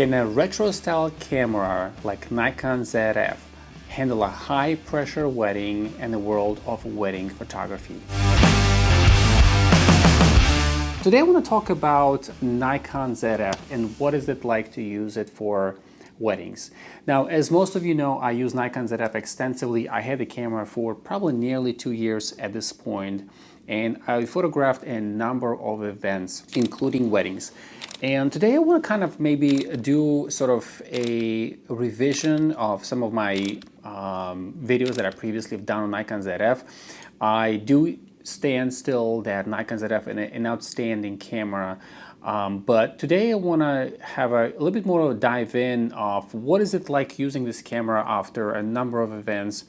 Can a retro style camera like Nikon Zf handle a high pressure wedding and the world of wedding photography? Today I want to talk about Nikon Zf and what is it like to use it for weddings. Now, as most of you know, I use Nikon Zf extensively. I had the camera for probably nearly 2 years at this point, and I photographed a number of events, including weddings. And today I want to kind of maybe do sort of a revision of some of my videos that I previously have done on Nikon Zf. I do stand still that Nikon Zf is an outstanding camera, but today I want to have a little bit more of a dive in of what is it like using this camera after a number of events.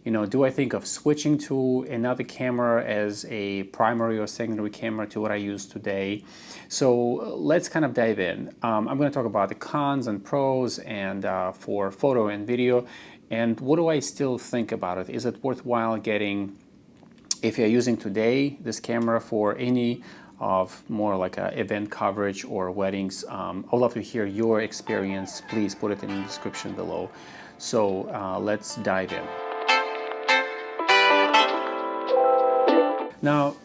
You know, do I think of switching to another camera as a primary or secondary camera to what I use today? So let's kind of dive in. I'm going to talk about the cons and pros and for photo and video, and what do I still think about it? Is it worthwhile getting, if you're using today this camera for any of more like event coverage or weddings? I'd love to hear your experience. Please put it in the description below. So let's dive in. Now,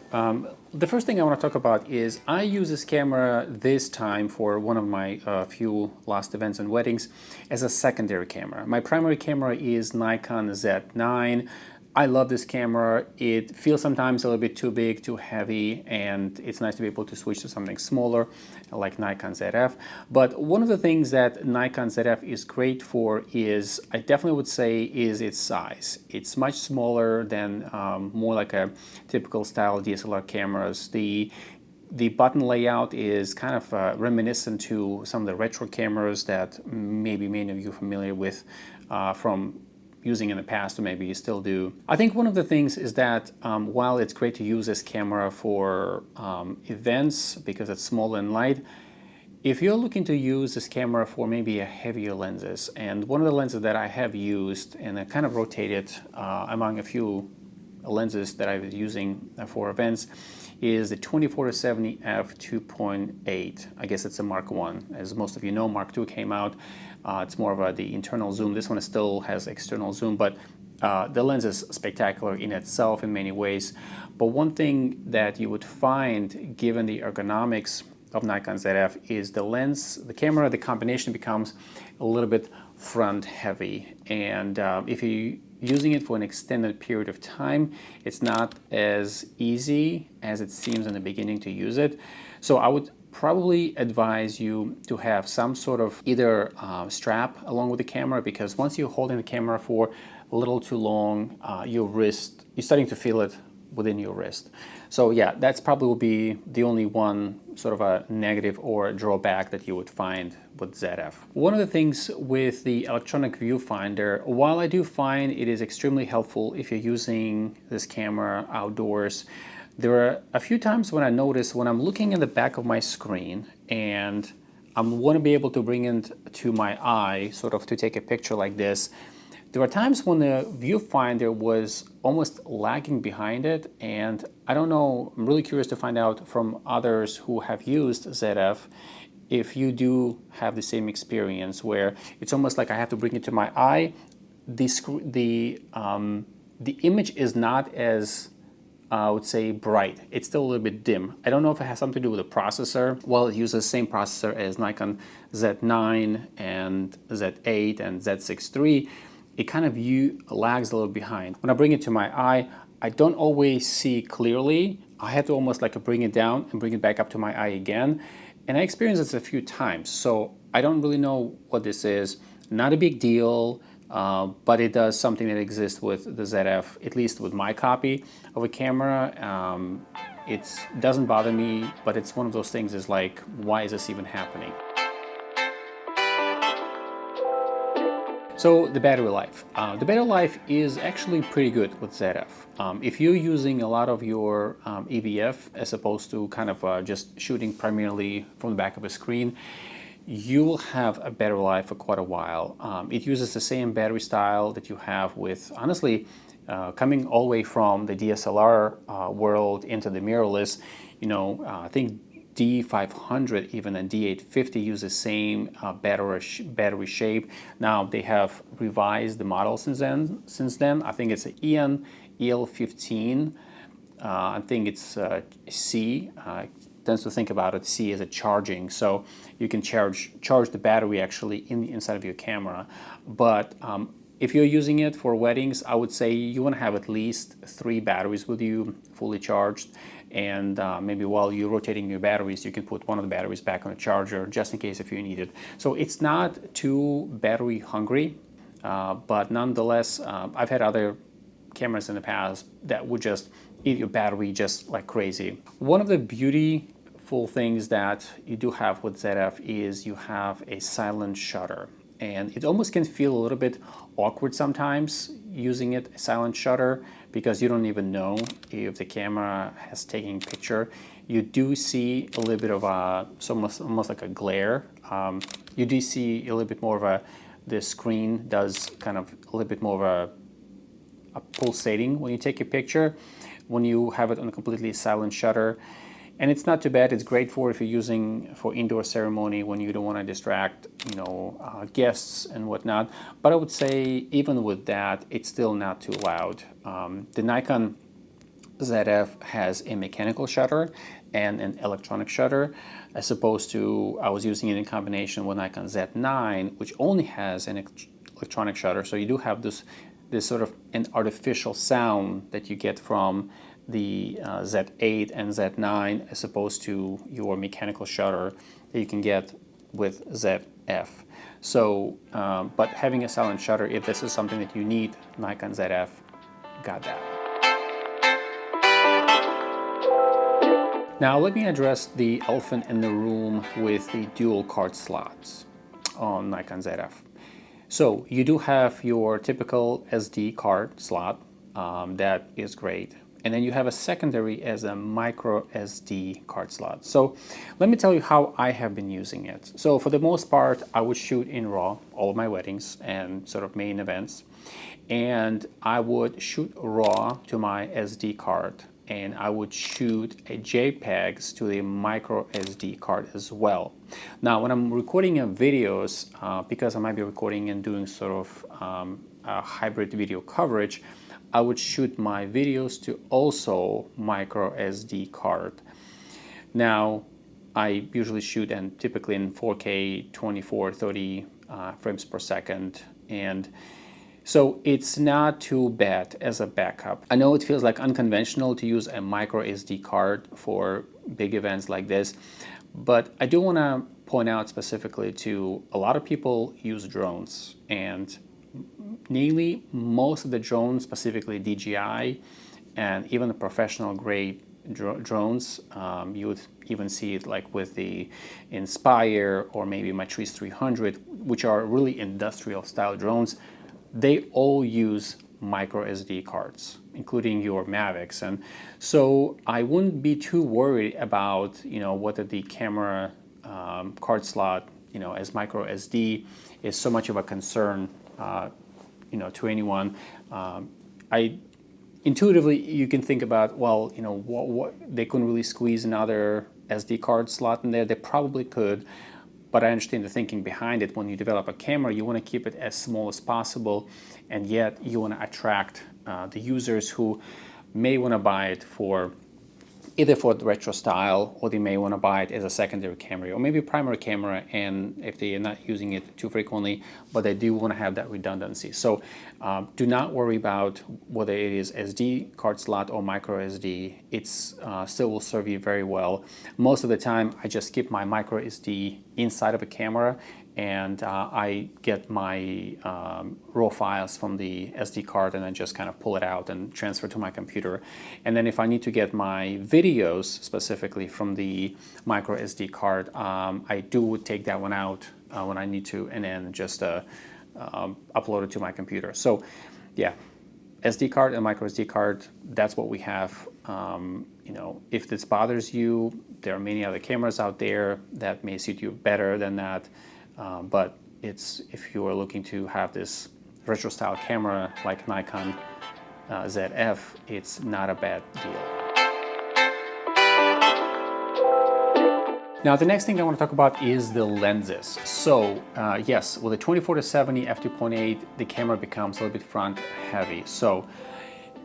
the first thing I want to talk about is I use this camera this time for one of my few last events and weddings as a secondary camera. My primary camera is Nikon Z-mount. I love this camera. It feels sometimes a little bit too big, too heavy, and it's nice to be able to switch to something smaller like Nikon Zf. But one of the things that Nikon Zf is great for is, I definitely would say, is its size. It's much smaller than more like a typical style DSLR cameras. The button layout is kind of reminiscent to some of the retro cameras that maybe many of you are familiar with from using in the past, or maybe you still do. I think one of the things is that while it's great to use this camera for events because it's small and light, if you're looking to use this camera for maybe a heavier lenses, and one of the lenses that I have used and I kind of rotated among a few lenses that I was using for events is the 24-70 f2.8. I guess it's a Mark 1. As most of you know, Mark 2 came out. It's more of the internal zoom. This one still has external zoom, but the lens is spectacular in itself in many ways. But one thing that you would find, given the ergonomics of Nikon Zf, is the lens, the camera, the combination becomes a little bit front heavy. And if you're using it for an extended period of time, it's not as easy as it seems in the beginning to use it. So I would probably advise you to have some sort of either strap along with the camera, because once you're holding the camera for a little too long, your wrist, you're starting to feel it within your wrist. So yeah, that's probably will be the only one sort of a negative or drawback that you would find with Zf. One of the things with the electronic viewfinder, while I do find it is extremely helpful if you're using this camera outdoors, there are a few times when I notice when I'm looking in the back of my screen and I want to be able to bring it to my eye, sort of to take a picture like this, there are times when the viewfinder was almost lagging behind it, and I don't know, I'm really curious to find out from others who have used Zf if you do have the same experience where it's almost like I have to bring it to my eye. The image is not as, I would say, bright. It's still a little bit dim. I don't know if it has something to do with the processor. Well, it uses the same processor as Nikon Z9 and Z8 and Z6 III. It kind of lags a little behind. When I bring it to my eye, I don't always see clearly. I have to almost like bring it down and bring it back up to my eye again. And I experienced this a few times, so I don't really know what this is. Not a big deal, but it does something that exists with the Zf, at least with my copy of a camera. It doesn't bother me, but it's one of those things is like, why is this even happening? So the battery life. The battery life is actually pretty good with Zf. If you're using a lot of your EVF as opposed to kind of just shooting primarily from the back of a screen, you will have a battery life for quite a while. It uses the same battery style that you have with, honestly, coming all the way from the DSLR world into the mirrorless. You know, I think D500, even a D850 use the same battery shape. Now they have revised the model since then. I think it's an EN EL15. I think it's C. Tends to think about it C as a charging, so you can charge the battery actually in the inside of your camera. But if you're using it for weddings, I would say you want to have at least 3 batteries with you, fully charged. And maybe while you're rotating your batteries, you can put one of the batteries back on a charger just in case if you need it. So it's not too battery hungry, but nonetheless, I've had other cameras in the past that would just eat your battery just like crazy. One of the beautiful things that you do have with ZF is you have a silent shutter. And it almost can feel a little bit awkward sometimes using it, a silent shutter, because you don't even know if the camera has taken a picture. You do see a little bit of a, it's almost like a glare. You do see a little bit more of the screen does kind of a little bit more of a pulsating when you take a picture, when you have it on a completely silent shutter. And it's not too bad. It's great for if you're using for indoor ceremony when you don't want to distract, guests and whatnot. But I would say even with that, it's still not too loud. The Nikon ZF has a mechanical shutter and an electronic shutter, as opposed to I was using it in combination with Nikon Z-mount, which only has an electronic shutter. So you do have this sort of an artificial sound that you get from the Z8 and Z9 as opposed to your mechanical shutter that you can get with ZF. So, but having a silent shutter, if this is something that you need, Nikon ZF got that. Now let me address the elephant in the room with the dual card slots on Nikon ZF. So you do have your typical SD card slot, that is great. And then you have a secondary as a micro SD card slot. So let me tell you how I have been using it. So for the most part, I would shoot in RAW all of my weddings and sort of main events. And I would shoot RAW to my SD card. And I would shoot a JPEGs to the micro SD card as well. Now, when I'm recording videos, because I might be recording and doing sort of a hybrid video coverage, I would shoot my videos to also micro SD card. Now, I usually shoot and typically in 4K, 24, 30 frames per second. And so it's not too bad as a backup. I know it feels like unconventional to use a micro SD card for big events like this, but I do want to point out specifically to a lot of people use drones, and namely most of the drones, specifically DJI and even the professional grade drones, you would even see it like with the Inspire or maybe Matrice 300, which are really industrial style drones. They all use micro SD cards, including your Mavics. And so I wouldn't be too worried about, whether the camera card slot, as micro SD is so much of a concern, to anyone. Intuitively, you can think about, well, what they couldn't really squeeze another SD card slot in there. They probably could. But I understand the thinking behind it. When you develop a camera, you want to keep it as small as possible, and yet you want to attract the users who may want to buy it for either for the retro style, or they may want to buy it as a secondary camera or maybe a primary camera, and if they are not using it too frequently, but they do want to have that redundancy. So do not worry about whether it is SD card slot or micro SD. It's still will serve you very well. Most of the time I just keep my micro SD inside of a camera, and I get my raw files from the SD card and I just kind of pull it out and transfer to my computer. And then if I need to get my videos specifically from the micro SD card, I do take that one out when I need to, and then just upload it to my computer. So yeah, SD card and micro SD card, that's what we have. If this bothers you, there are many other cameras out there that may suit you better than that. But if you are looking to have this retro style camera like Nikon ZF, it's not a bad deal. Now the next thing I want to talk about is the lenses. So yes, with the 24-70 f2.8, the camera becomes a little bit front heavy. So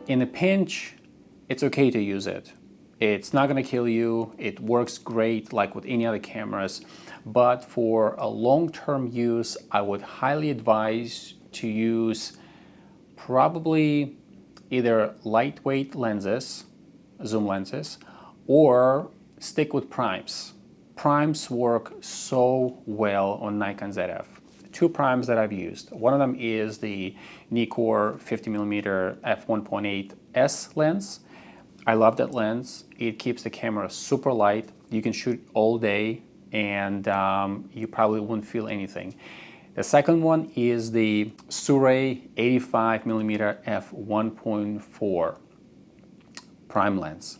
in a pinch, it's okay to use it. It's not going to kill you. It works great like with any other cameras. But for a long-term use, I would highly advise to use probably either lightweight lenses, zoom lenses, or stick with primes. Primes work so well on Nikon ZF. Two primes that I've used. One of them is the Nikon 50mm f1.8 S lens. I love that lens. It keeps the camera super light. You can shoot all day and you probably wouldn't feel anything. The second one is the Sirui 85mm f1.4 prime lens.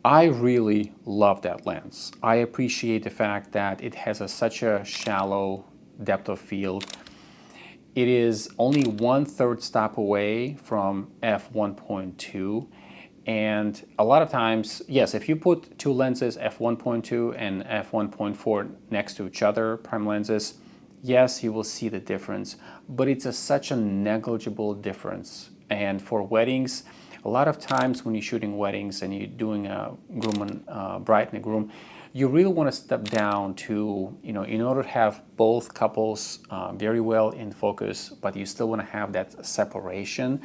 I really love that lens. I appreciate the fact that it has such a shallow depth of field. It is only 1/3 stop away from f1.2, and a lot of times, yes, if you put two lenses, f1.2 and f1.4 next to each other, prime lenses, yes, you will see the difference, but it's such a negligible difference. And for weddings, a lot of times when you're shooting weddings and you're doing a groom and bride and a groom, you really want to step down to, in order to have both couples very well in focus, but you still want to have that separation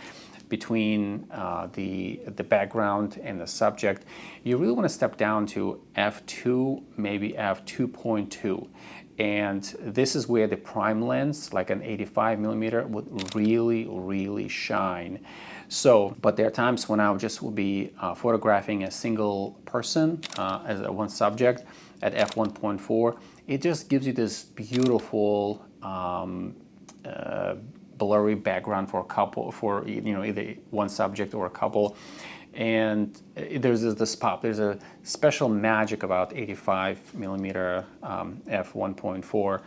between the background and the subject. You really want to step down to f2, maybe f2.2. And this is where the prime lens, like an 85mm, would really, really shine. So, but there are times when I will be photographing a single person as one subject at f1.4. It just gives you this beautiful blurry background for a couple, for either one subject or a couple. And there's this pop. There's a special magic about 85mm f1.4.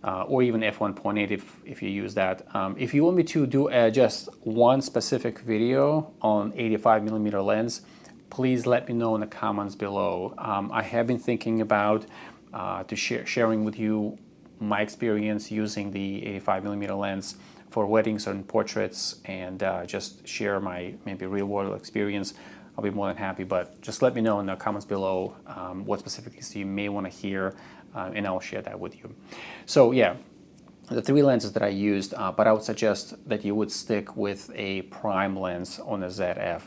Or even f1.8 if you use that. If you want me to do just one specific video on 85mm lens, please let me know in the comments below. I have been thinking about sharing with you my experience using the 85mm lens for weddings and portraits, and just share my maybe real world experience. I'll be more than happy, but just let me know in the comments below what specific things you may want to hear, and I'll share that with you. So yeah, the three lenses that I used, but I would suggest that you would stick with a prime lens on a ZF.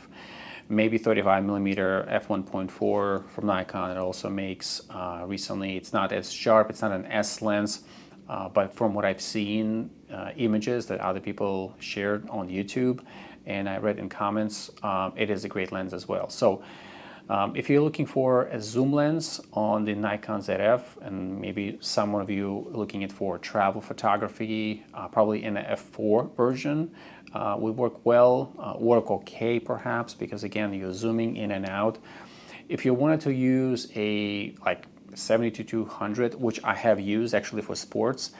Maybe 35mm f1.4 from Nikon. It also makes recently, it's not as sharp, it's not an S lens, but from what I've seen, images that other people shared on YouTube, and I read in comments, it is a great lens as well. So if you're looking for a zoom lens on the Nikon ZF, and maybe some of you looking at for travel photography, probably in a f4 version, would work well, work okay perhaps, because again, you're zooming in and out. If you wanted to use a like 70-200, which I have used actually for sports,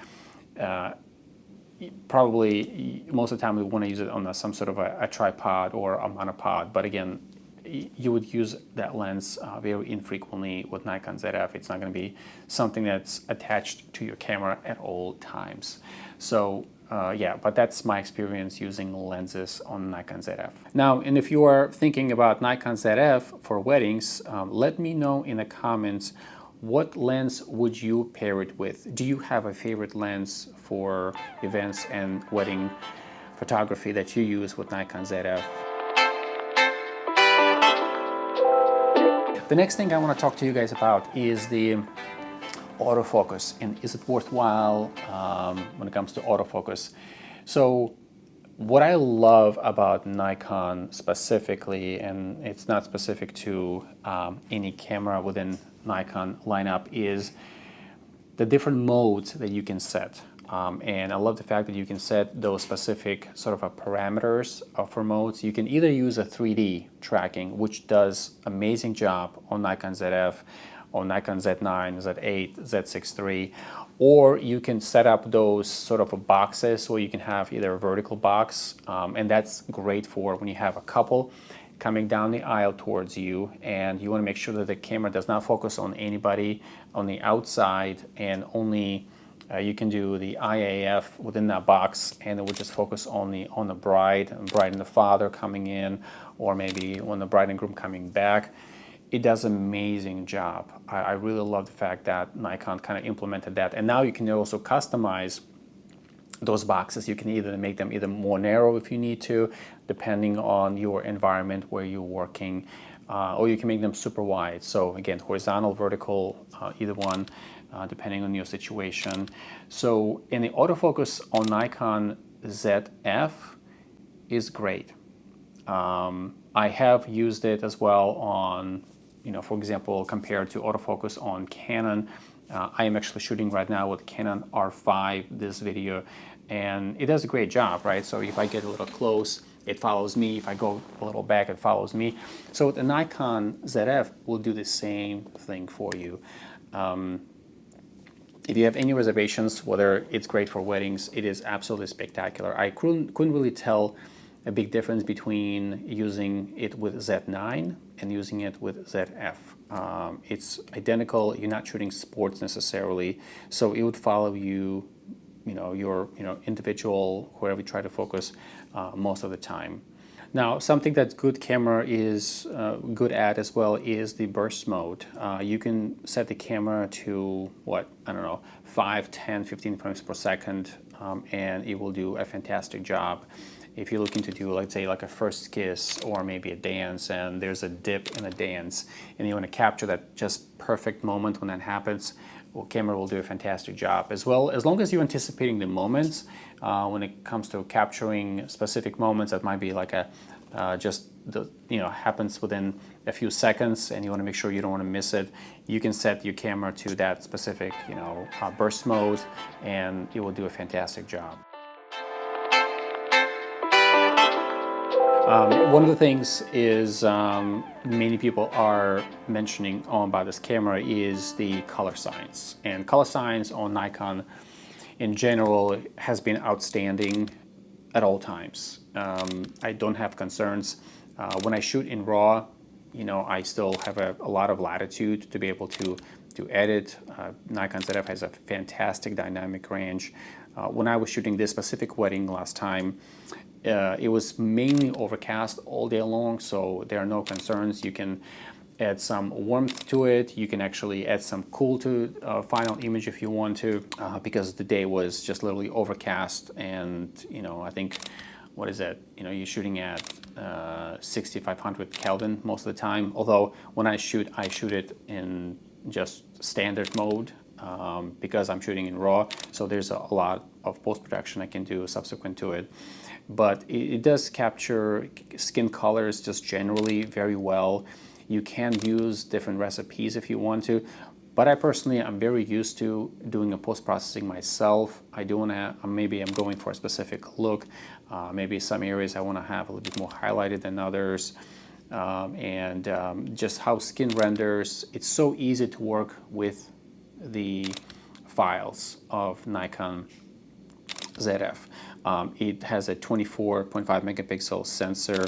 probably most of the time we want to use it on some sort of a tripod or a monopod, but again, you would use that lens very infrequently with Nikon ZF. It's not going to be something that's attached to your camera at all times. So yeah, but that's my experience using lenses on Nikon ZF. Now, and if you are thinking about Nikon ZF for weddings, let me know in the comments, what lens would you pair it with? Do you have a favorite lens for events and wedding photography that you use with Nikon ZF? The next thing I want to talk to you guys about is the autofocus, and is it worthwhile when it comes to autofocus. So what I love about Nikon specifically, and it's not specific to any camera within Nikon lineup, is the different modes that you can set. And I love the fact that you can set those specific sort of parameters for modes. You can either use a 3D tracking, which does amazing job on Nikon ZF, on Nikon Z9, Z8, Z6 III, or you can set up those sort of boxes, so you can have either a vertical box, and that's great for when you have a couple coming down the aisle towards you, and you want to make sure that the camera does not focus on anybody on the outside, and only you can do the IAF within that box, and it will just focus on the bride and the father coming in, or maybe when the bride and groom coming back. It does an amazing job. I really love the fact that Nikon kind of implemented that, and now you can also customize those boxes. You can either make them either more narrow if you need to, depending on your environment where you're working, or you can make them super wide. So again, horizontal, vertical, either one, depending on your situation. So in the autofocus on Nikon ZF is great. I have used it as well on, for example, compared to autofocus on Canon. I am actually shooting right now with Canon R5 this video, and it does a great job, right? So if I get a little close, it follows me. If I go a little back, it follows me. So the Nikon ZF will do the same thing for you. If you have any reservations, whether it's great for weddings, it is absolutely spectacular. I couldn't really tell a big difference between using it with Z9 and using it with ZF. It's identical. You're not shooting sports necessarily, so it would follow you, your individual, wherever you try to focus most of the time. Now, something that good camera is good at as well is the burst mode. You can set the camera to, 5, 10, 15 frames per second, and it will do a fantastic job. If you're looking to do, let's say, like a first kiss or maybe a dance, and there's a dip in the dance, and you want to capture that just perfect moment when that happens, well, camera will do a fantastic job. As well, as long as you're anticipating the moments, when it comes to capturing specific moments that might be like happens within a few seconds, and you want to make sure you don't want to miss it, you can set your camera to that specific, burst mode, and it will do a fantastic job. One of the things is many people are mentioning about this camera is the color science. And color science on Nikon in general has been outstanding at all times. I don't have concerns. When I shoot in RAW, I still have a lot of latitude to be able to edit. Nikon ZF has a fantastic dynamic range. When I was shooting this specific wedding last time, it was mainly overcast all day long, so there are no concerns. You can add some warmth to it. You can actually add some cool to final image if you want to, because the day was just literally overcast, and I think, what is that? You're shooting at 6,500 Kelvin most of the time. Although when I shoot it in just standard mode, because I'm shooting in RAW, so there's a lot of post-production I can do subsequent to it. But it does capture skin colors just generally very well. You can use different recipes if you want to, but I personally am very used to doing a post-processing myself. I do want to, maybe I'm going for a specific look, maybe some areas I want to have a little bit more highlighted than others, just how skin renders. It's so easy to work with the files of Nikon ZF. It has a 24.5 megapixel sensor,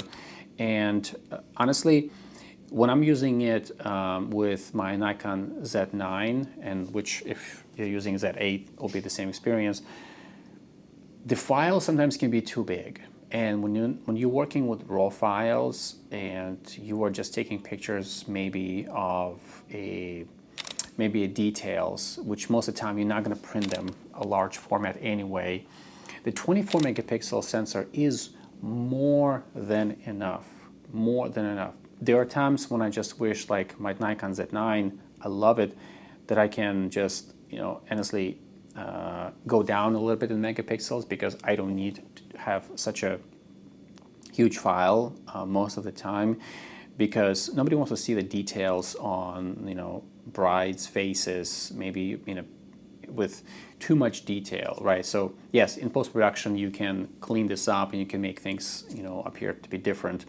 and honestly, when I'm using it with my Nikon Z9, and which if you're using Z8 will be the same experience, the files sometimes can be too big. And when you're working with RAW files and you are just taking pictures maybe of maybe details, which most of the time you're not going to print them a large format anyway, the 24 megapixel sensor is more than enough. There are times when I just wish, like my Nikon Z9, I love it, that I can just, honestly go down a little bit in megapixels, because I don't need to have such a huge file most of the time, because nobody wants to see the details on, brides' faces, maybe, with too much detail, right? So yes, in post-production you can clean this up and you can make things, appear to be different.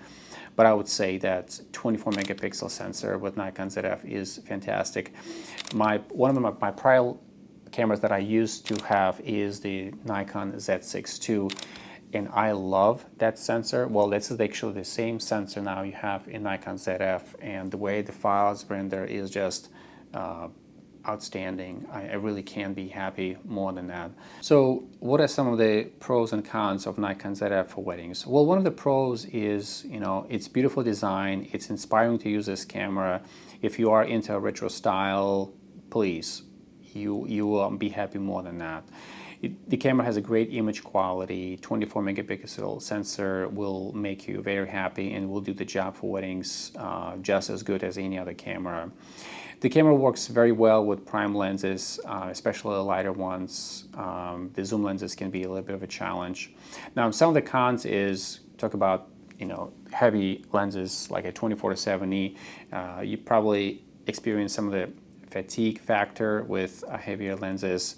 But I would say that 24 megapixel sensor with Nikon ZF is fantastic. One of my prior cameras that I used to have is the Nikon Z6 II, and I love that sensor. Well, this is actually the same sensor now you have in Nikon ZF, and the way the files render is just outstanding. I really can't be happy more than that. So what are some of the pros and cons of Nikon ZF for weddings? Well, one of the pros is, it's beautiful design. It's inspiring to use this camera. If you are into a retro style, please, you will be happy more than that. The camera has a great image quality. 24 megapixel sensor will make you very happy and will do the job for weddings just as good as any other camera. The camera works very well with prime lenses, especially the lighter ones. The zoom lenses can be a little bit of a challenge. Now, some of the cons is, talk about heavy lenses like a 24-70. You probably experience some of the fatigue factor with heavier lenses.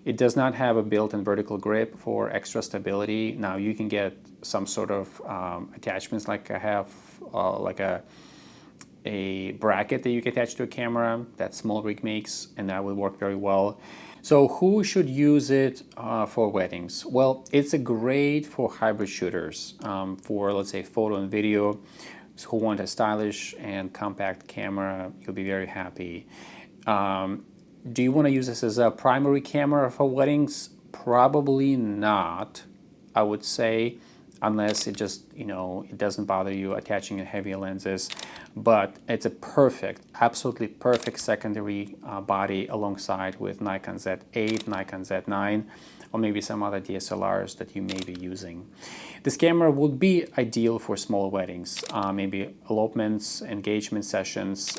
It does not have a built-in vertical grip for extra stability. Now you can get some sort of attachments like I have, like a bracket that you can attach to a camera that Small Rig makes, and that will work very well. So who should use it for weddings? Well, it's a great for hybrid shooters, for let's say photo and video, who want a stylish and compact camera. You'll be very happy. Do you want to use this as a primary camera for weddings? Probably not, I would say, unless it just, it doesn't bother you attaching heavy lenses. But it's a perfect, absolutely perfect secondary body alongside with Nikon Z8, Nikon Z9, or maybe some other DSLRs that you may be using. This camera would be ideal for small weddings, maybe elopements, engagement sessions.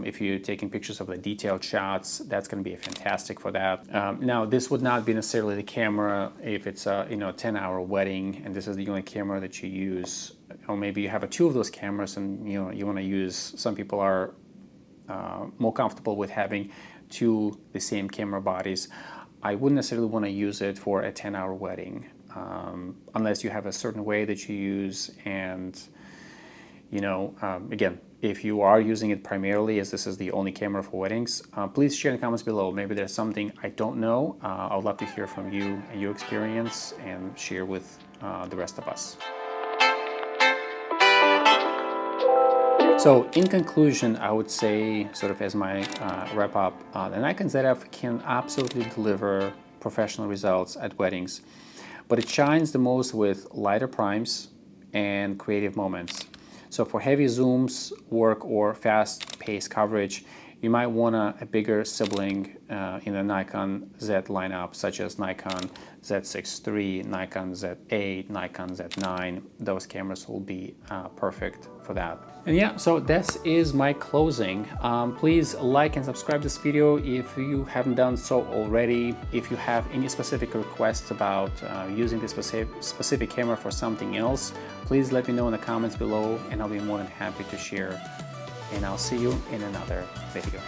If you're taking pictures of the detailed shots, that's going to be fantastic for that. Now, this would not be necessarily the camera if it's a 10-hour wedding and this is the only camera that you use, or maybe you have two of those cameras and you want to use. Some people are more comfortable with having two the same camera bodies. I wouldn't necessarily want to use it for a 10-hour wedding, unless you have a certain way that you use. And, again, if you are using it primarily as this is the only camera for weddings, please share in the comments below. Maybe there's something I don't know. I would love to hear from you and your experience and share with the rest of us. So in conclusion, I would say, sort of as my wrap up, the Nikon ZF can absolutely deliver professional results at weddings, but it shines the most with lighter primes and creative moments. So for heavy zooms, work, or fast-paced coverage, you might want a bigger sibling in the Nikon Z lineup, such as Nikon Z6 III, Nikon Z8, Nikon Z9. Those cameras will be perfect for that. And yeah, so this is my closing. Please like and subscribe this video if you haven't done so already. If you have any specific requests about using this specific camera for something else, please let me know in the comments below and I'll be more than happy to share. And I'll see you in another video.